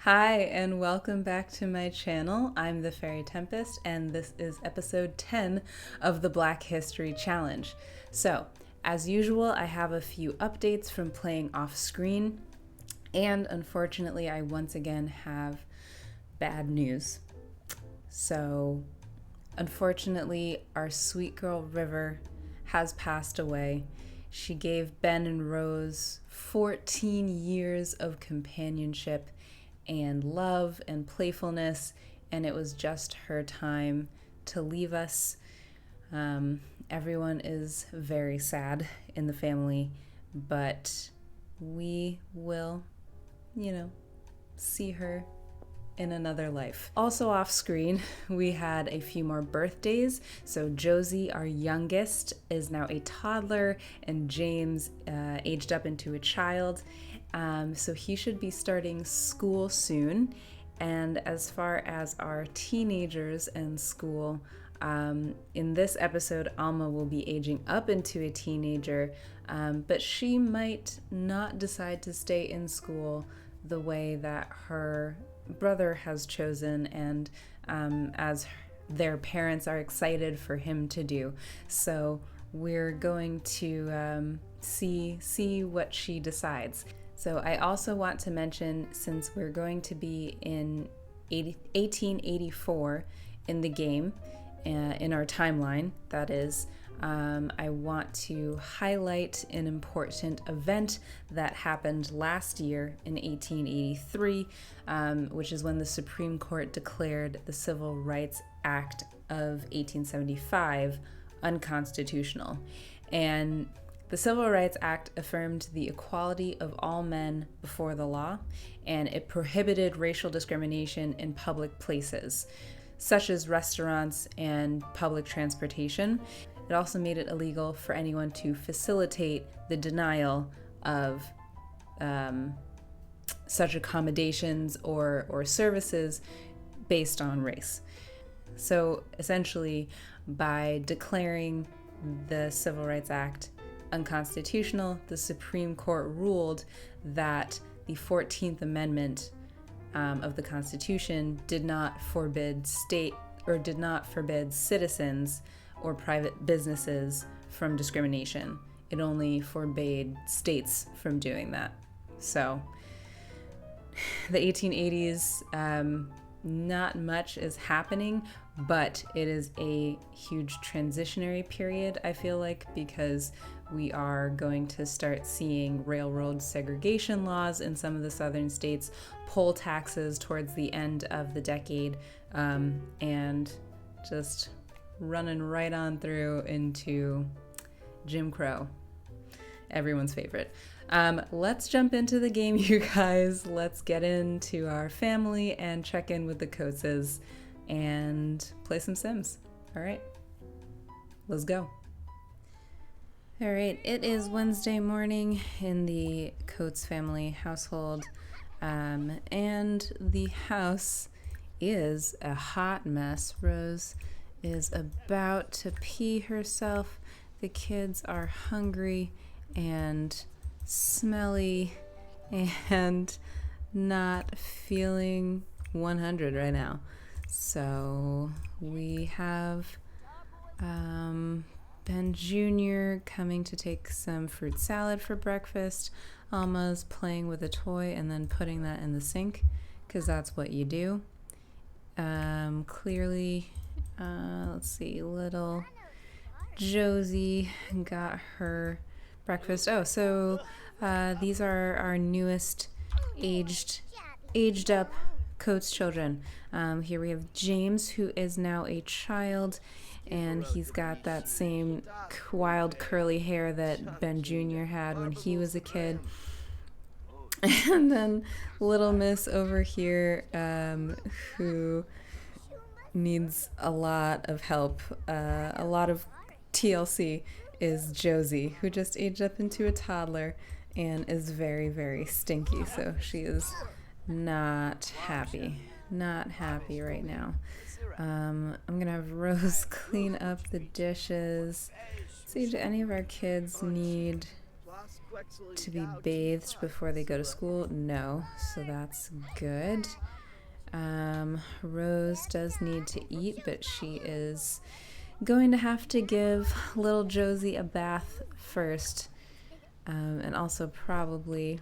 Hi, and welcome back to my channel. I'm the faerie-tempest, and this is episode 10 of the Black History Challenge. So, as usual, I have a few updates from playing off screen, and unfortunately, I once again have bad news. So, unfortunately, our sweet girl River has passed away. She gave Ben and Rose 14 years of companionship and love and playfulness, and it was just her time to leave us. Everyone is very sad in the family, but we will, see her in another life. Also off screen, we had a few more birthdays. So Josie, our youngest, is now a toddler, and James aged up into a child. So he should be starting school soon. And as far as our teenagers and school, in this episode, Alma will be aging up into a teenager, but she might not decide to stay in school the way that her brother has chosen, and as their parents are excited for him to do. So we're going to see what she decides. So I also want to mention, since we're going to be in 1884 in the game, in our timeline, that is, I want to highlight an important event that happened last year in 1883, which is when the Supreme Court declared the Civil Rights Act of 1875 unconstitutional. And the Civil Rights Act affirmed the equality of all men before the law, and it prohibited racial discrimination in public places, such as restaurants and public transportation. It also made it illegal for anyone to facilitate the denial of such accommodations or services based on race. So essentially, by declaring the Civil Rights Act unconstitutional, the Supreme Court ruled that the 14th Amendment of the Constitution did not forbid citizens or private businesses from discrimination. It only forbade states from doing that. So the 1880s, not much is happening, but it is a huge transitionary period, I feel like, because we are going to start seeing railroad segregation laws in some of the southern states, poll taxes towards the end of the decade, and just running right on through into Jim Crow, everyone's favorite. Let's jump into the game, you guys. Let's get into our family and check in with the Coates and play some Sims. All right, let's go. All right, it is Wednesday morning in the Coates family household, and the house is a hot mess. Rose is about to pee herself. The kids are hungry and smelly and not feeling 100 right now. So we have Ben Jr. coming to take some fruit salad for breakfast. Alma's playing with a toy and then putting that in the sink, because that's what you do. Clearly, let's see, little Josie got her breakfast. Oh, so these are our newest aged up Coates children. Here we have James, who is now a child, and he's got that same wild curly hair that Ben Jr. had when he was a kid. And then little Miss over here, who needs a lot of help, a lot of TLC, is Josie, who just aged up into a toddler and is very, very stinky. So she is not happy right now. I'm gonna have Rose clean up the dishes. See, do any of our kids need to be bathed before they go to school? No, so that's good. Rose does need to eat, but she is going to have to give little Josie a bath first, and also probably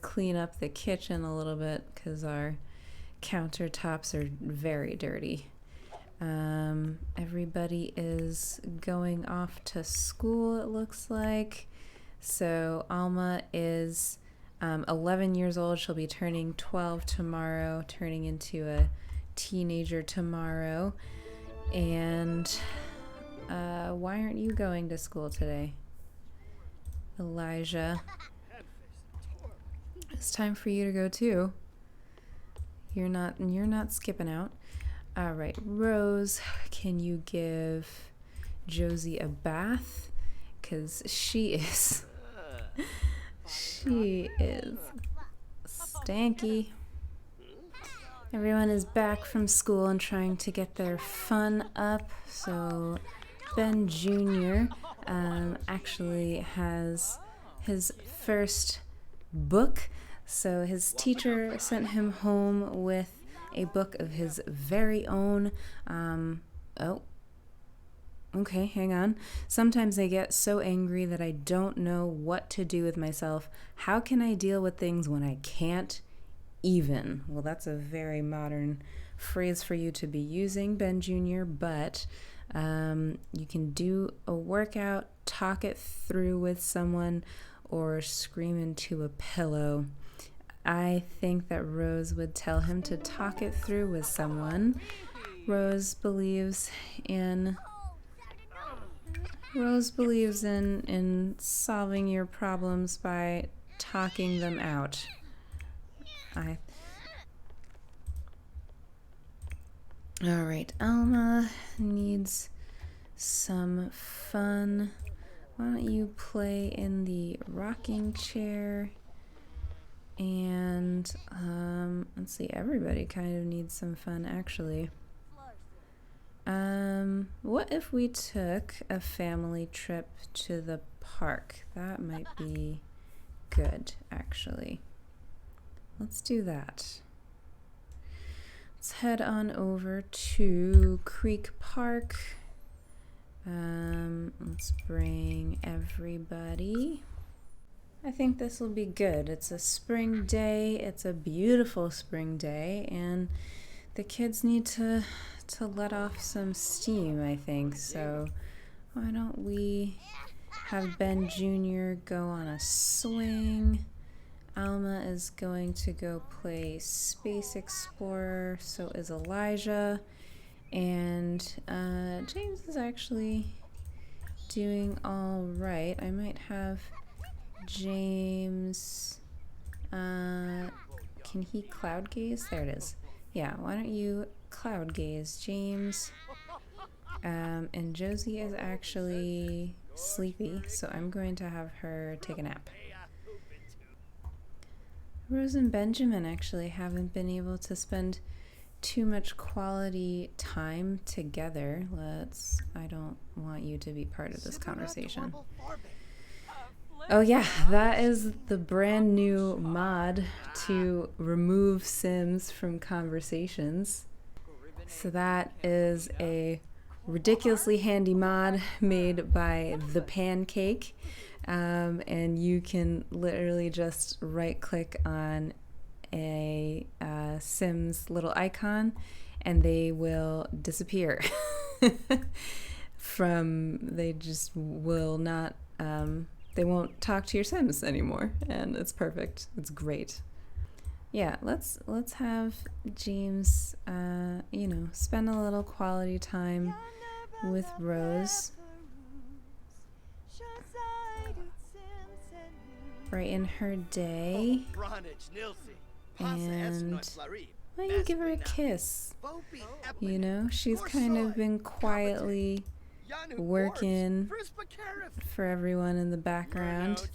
clean up the kitchen a little bit because our countertops are very dirty. Everybody is going off to school, it looks like. So Alma is 11 years old. She'll be turning 12 tomorrow, turning into a teenager tomorrow. And why aren't you going to school today, Elijah? It's time for you to go too. You're not skipping out. All right, Rose, can you give Josie a bath? Because she is stanky. Everyone is back from school and trying to get their fun up. So Ben Jr. Actually has his first book. So his teacher sent him home with a book of his very own. Okay, hang on. Sometimes I get so angry that I don't know what to do with myself. How can I deal with things when I can't even? Well, that's a very modern phrase for you to be using, Ben Jr., but you can do a workout, talk it through with someone, or scream into a pillow. I think that Rose would tell him to talk it through with someone. Rose believes in solving your problems by talking them out. All right, Alma needs some fun. Why don't you play in the rocking chair? And let's see, everybody kind of needs some fun, actually. What if we took a family trip to the park? That might be good, actually. Let's do that. Let's head on over to Creek Park. Let's bring everybody. I think this will be good. It's a spring day. It's a beautiful spring day, and the kids need to let off some steam, I think. So why don't we have Ben Jr. go on a swing. Alma is going to go play Space Explorer. So is Elijah. And James is actually doing all right. I might have James, can he cloud gaze? There it is. Yeah, why don't you cloud gaze, James? And Josie is actually sleepy, so I'm going to have her take a nap. Rose and Benjamin actually haven't been able to spend too much quality time together. I don't want you to be part of this conversation. Oh yeah, that is the brand new mod to remove Sims from conversations. So that is a ridiculously handy mod made by The Pancake. And you can literally just right click on a Sims little icon and they will disappear. They just will not... they won't talk to your Sims anymore, and it's perfect. It's great. Yeah, let's have James, spend a little quality time with Rose. Brighten her day. And why don't you give her a kiss? You know, she's kind of been quietly working for everyone in the background.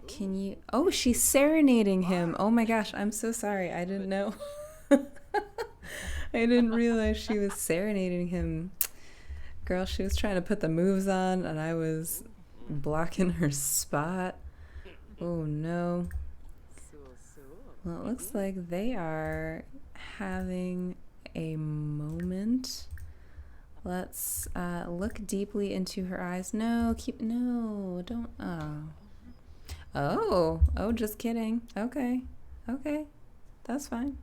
Can you... Oh, she's serenading him. Oh my gosh, I'm so sorry. I didn't know. I I didn't realize she was serenading him. Girl, she was trying to put the moves on and I was blocking her spot. Oh no. Well, it looks like they are having a moment. Let's look deeply into her eyes. No, don't. Oh, just kidding. Okay, that's fine.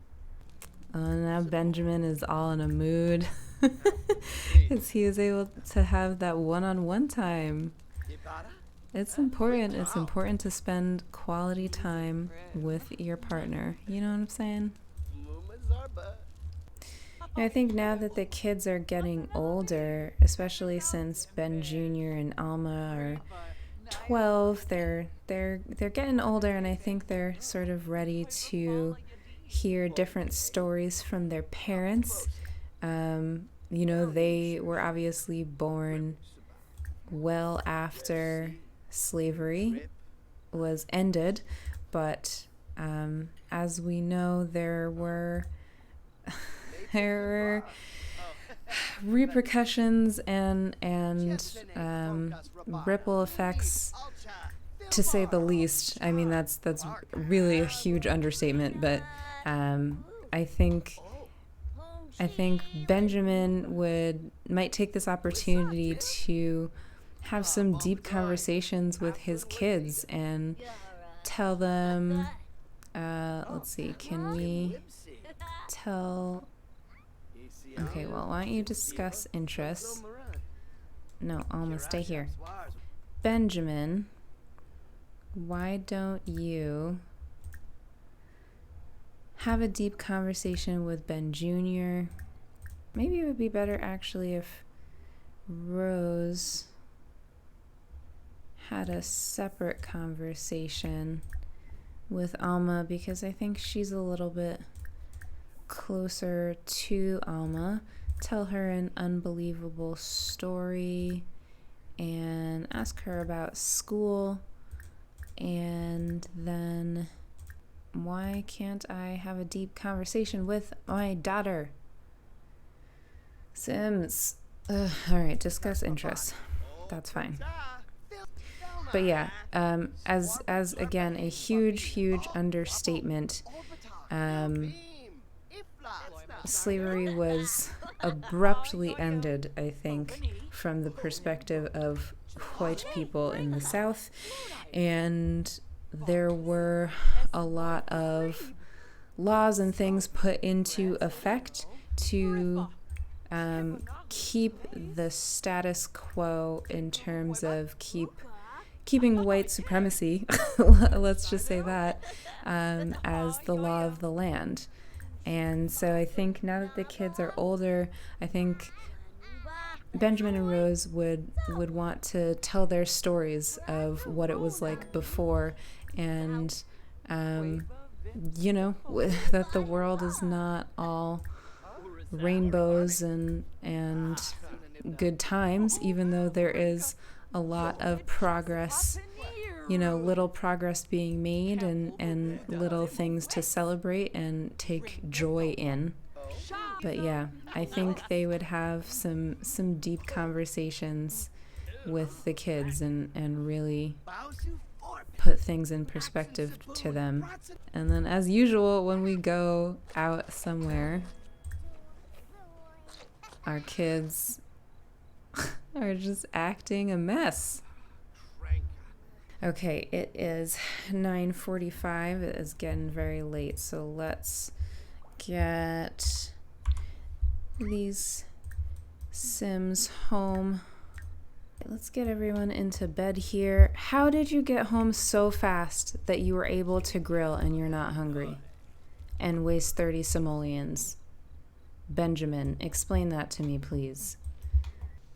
Oh, now Benjamin is all in a mood because he was able to have that one-on-one time. It's important. It's important to spend quality time with your partner. You know what I'm saying? I think now that the kids are getting older, especially since Ben Jr. and Alma are 12, they're getting older, and I think they're sort of ready to hear different stories from their parents. You know, they were obviously born well after slavery was ended, but as we know, there were repercussions and ripple effects, to say the least. I mean, that's really a huge understatement, but I think Benjamin might take this opportunity to have some deep conversations with his kids and tell them, let's see, can we tell, okay, well, why don't you discuss interests? No, Alma, stay here. Benjamin, why don't you have a deep conversation with Ben Jr.? Maybe it would be better actually if Rose had a separate conversation with Alma, because I think she's a little bit closer to Alma. Tell her an unbelievable story and ask her about school, and then why can't I have a deep conversation with my daughter? Sims. All right, discuss interests. That's fine. But yeah, as again, a huge understatement, slavery was abruptly ended, I think, from the perspective of white people in the South, and there were a lot of laws and things put into effect to keep the status quo in terms of keeping white supremacy, let's just say that, as the law of the land. And so I think now that the kids are older, I think Benjamin and Rose would want to tell their stories of what it was like before, and you know, that the world is not all rainbows and good times, even though there is a lot of progress, you know, little progress being made and little things to celebrate and take joy in. But yeah, I think they would have some deep conversations with the kids and really put things in perspective to them. And then, as usual, when we go out somewhere, our kids are just acting a mess. Okay, it is 9:45. It is getting very late, so let's get these Sims home. Let's get everyone into bed here. How did you get home so fast that you were able to grill and you're not hungry and waste 30 simoleons? Benjamin, explain that to me, please.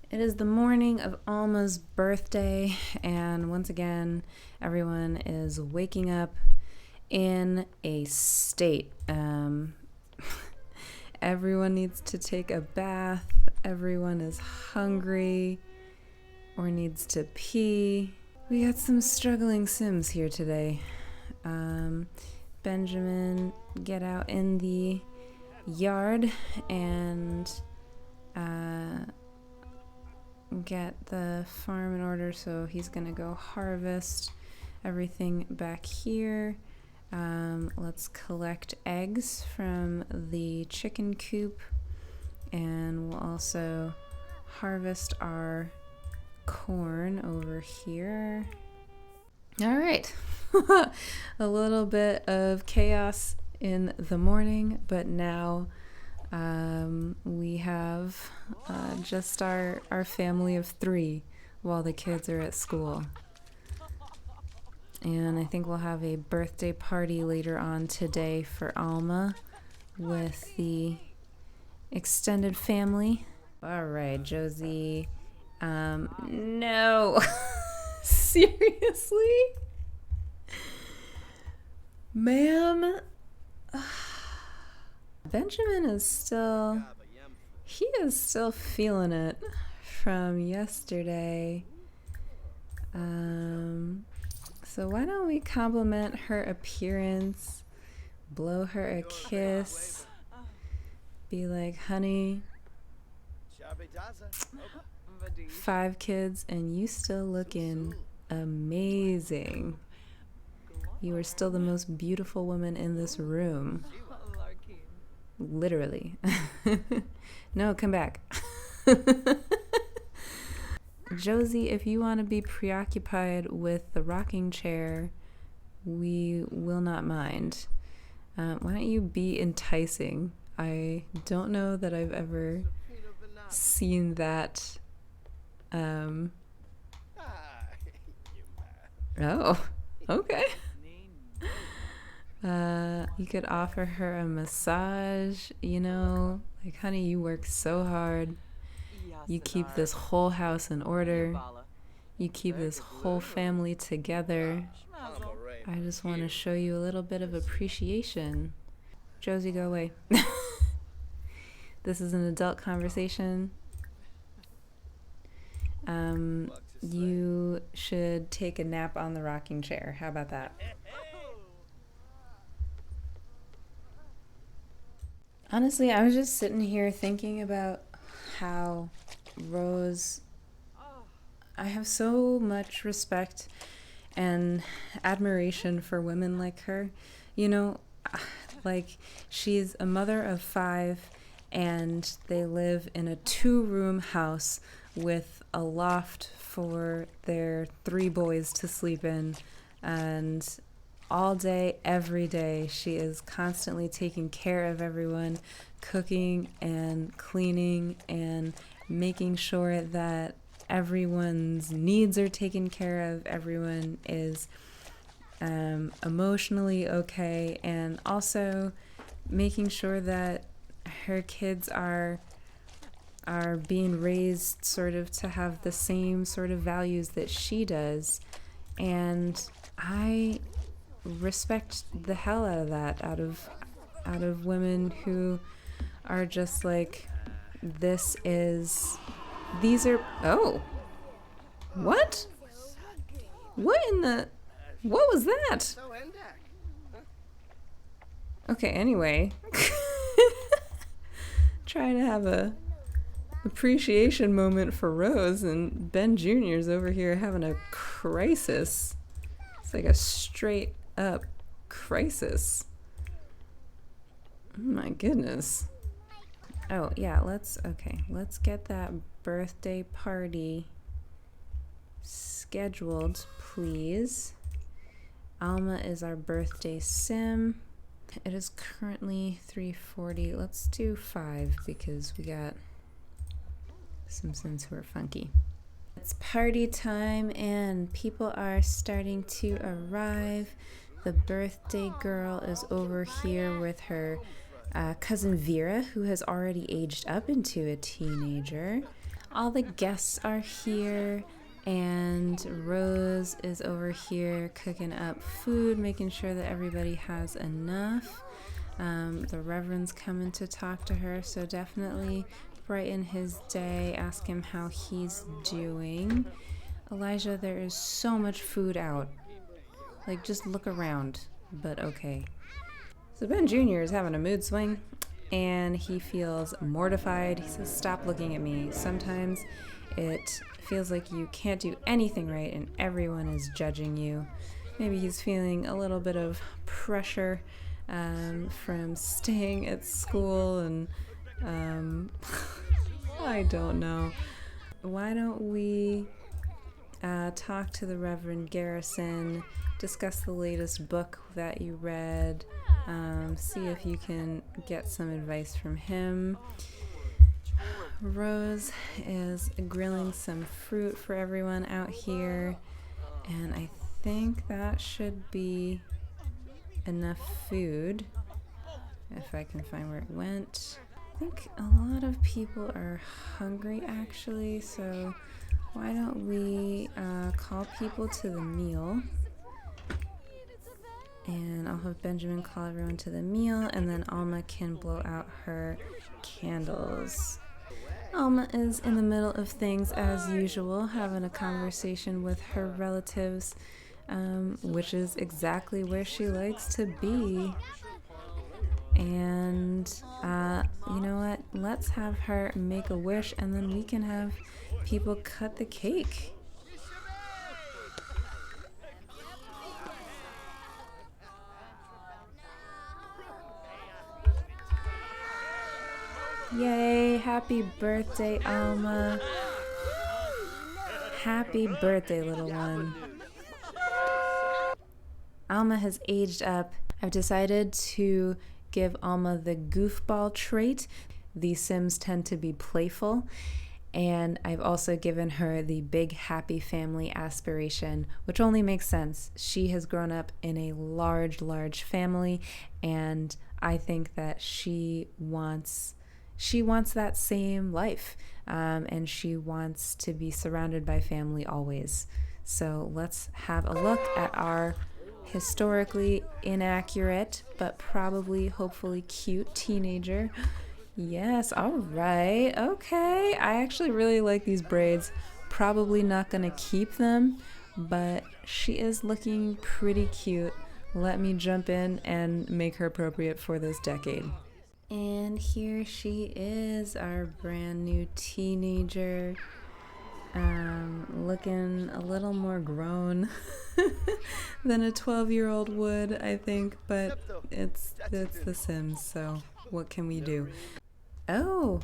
It is the morning of Alma's birthday, and once again, everyone is waking up in a state. Everyone needs to take a bath. Everyone is hungry or needs to pee. We got some struggling Sims here today. Benjamin, get out in the yard and get the farm in order. So he's gonna go harvest everything back here. Let's collect eggs from the chicken coop, and we'll also harvest our corn over here. All right. A little bit of chaos in the morning, but now we have just our family of 3 while the kids are at school. And I think we'll have a birthday party later on today for Alma with the extended family. All right, Josie. No. Seriously? Ma'am? Benjamin is still feeling it from yesterday. So why don't we compliment her appearance, blow her a kiss, be like, honey, 5 kids and you still looking amazing. You are still the most beautiful woman in this room. Literally. No, come back. Josie, if you want to be preoccupied with the rocking chair, we will not mind. Why don't you be enticing? I don't know that I've ever seen that. Oh, okay. You could offer her a massage, you know, like, honey, you work so hard. You keep this whole house in order. You keep this whole family together. I just want to show you a little bit of appreciation. Josie, go away. This is an adult conversation. You should take a nap on the rocking chair. How about that? Honestly, I was just sitting here thinking about how Rose, I have so much respect and admiration for women like her. You know, like, she's a mother of 5 and they live in a 2-room house with a loft for their 3 boys to sleep in, and all day, every day, she is constantly taking care of everyone, cooking and cleaning and making sure that everyone's needs are taken care of, everyone is emotionally okay, and also making sure that her kids are being raised sort of to have the same sort of values that she does. And I respect the hell out of that, out of women who are just like, oh, what was that? Okay, anyway. Trying to have a appreciation moment for Rose, and Ben Jr.'s over here having a crisis. It's like a straight up crisis. Oh my goodness. Oh yeah, let's get that birthday party scheduled, please. Alma is our birthday sim. It is currently 3:40. Let's do 5 because we got some Sims who are funky. It's party time and people are starting to arrive. The birthday girl is over here with her cousin Vera, who has already aged up into a teenager. All the guests are here, and Rose is over here cooking up food, making sure that everybody has enough. The Reverend's coming to talk to her, so definitely brighten his day, ask him how he's doing. Elijah, there is so much food out. Like, just look around, but okay. So Ben Jr. is having a mood swing. and he feels mortified. He says, "Stop looking at me. Sometimes it feels like you can't do anything right and everyone is judging you." Maybe he's feeling a little bit of pressure from staying at school, and I don't know. Why don't we talk to the Reverend Garrison, discuss the latest book that you read, see if you can get some advice from him. Rose is grilling some fruit for everyone out here, and I think that should be enough food, if I can find where it went. I think a lot of people are hungry actually, so why don't we call people to the meal, and I'll have Benjamin call everyone to the meal, and then Alma can blow out her candles. Alma is in the middle of things as usual, having a conversation with her relatives, which is exactly where she likes to be. And you know what? Let's have her make a wish, and then we can have people cut the cake. Yay, happy birthday, Alma. Happy birthday, little one. Alma has aged up. I've decided to give Alma the goofball trait. The Sims tend to be playful. And I've also given her the big happy family aspiration, which only makes sense. She has grown up in a large family, and I think that she wants that same life, and she wants to be surrounded by family always. So let's have a look at our historically inaccurate but probably hopefully cute teenager. Yes, all right, okay. I actually really like these braids. Probably not gonna keep them, but she is looking pretty cute. Let me jump in and make her appropriate for this decade. And here she is, our brand new teenager, looking a little more grown than a 12-year-old would, I think, but it's The Sims, so what can we do? Oh,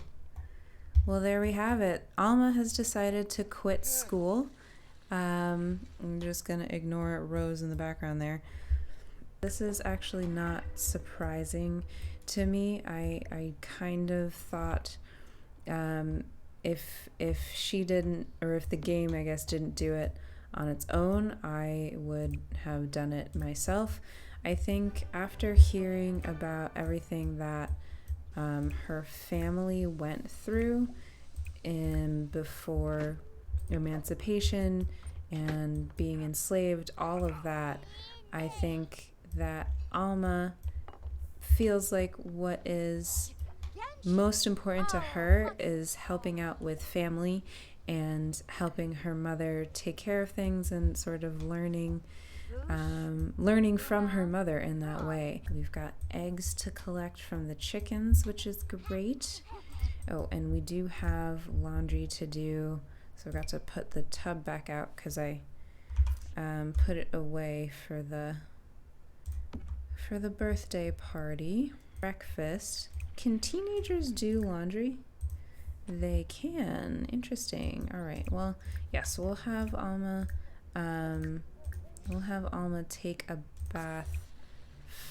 well, there we have it. Alma has decided to quit school. I'm just gonna ignore Rose in the background there. This is actually not surprising to me. I kind of thought if she didn't, or if the game, I guess, didn't do it on its own, I would have done it myself. I think after hearing about everything that her family went through before emancipation and being enslaved, all of that, I think that Alma feels like what is most important to her is helping out with family and helping her mother take care of things, and sort of learning from her mother in that way. We've got eggs to collect from the chickens, which is great. Oh, and we do have laundry to do, so I got to put the tub back out because I put it away for the birthday party. Breakfast. Can teenagers do laundry? They can. Interesting. All right. Well, yes, we'll have Alma take a bath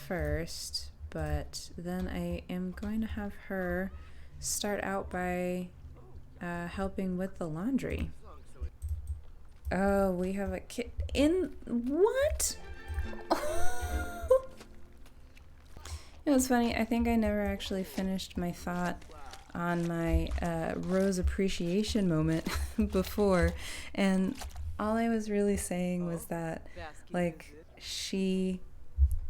first, but then I am going to have her start out by helping with the laundry. Oh, we have a kid in what? It was funny. I think I never actually finished my thought on my Rose appreciation moment before, and all I was really saying was that, like, she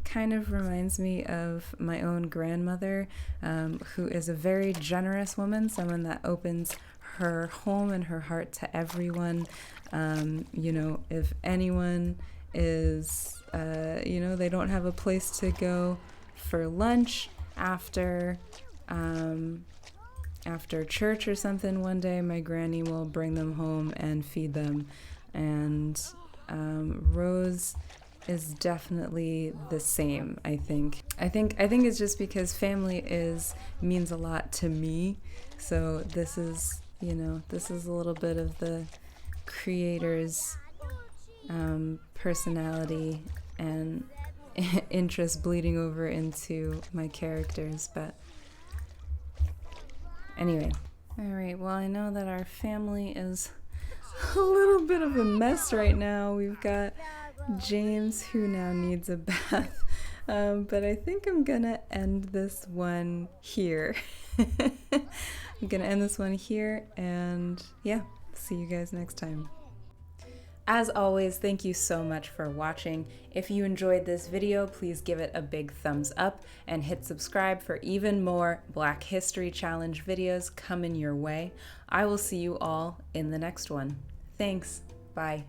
kind of reminds me of my own grandmother, who is a very generous woman, someone that opens her home and her heart to everyone. You know, if anyone is, they don't have a place to go for lunch after after church or something one day, my granny will bring them home and feed them. And Rose is definitely the same, I think. I think it's just because family means a lot to me. So this is a little bit of the creator's personality and interest bleeding over into my characters. But anyway, all right, well, I know that our family is a little bit of a mess right now. We've got James, who now needs a bath, but I think I'm gonna end this one here. I'm gonna end this one here, and yeah, see you guys next time. As always, thank you so much for watching. If you enjoyed this video, please give it a big thumbs up and hit subscribe for even more Black History Challenge videos coming your way. I will see you all in the next one. Thanks. Bye.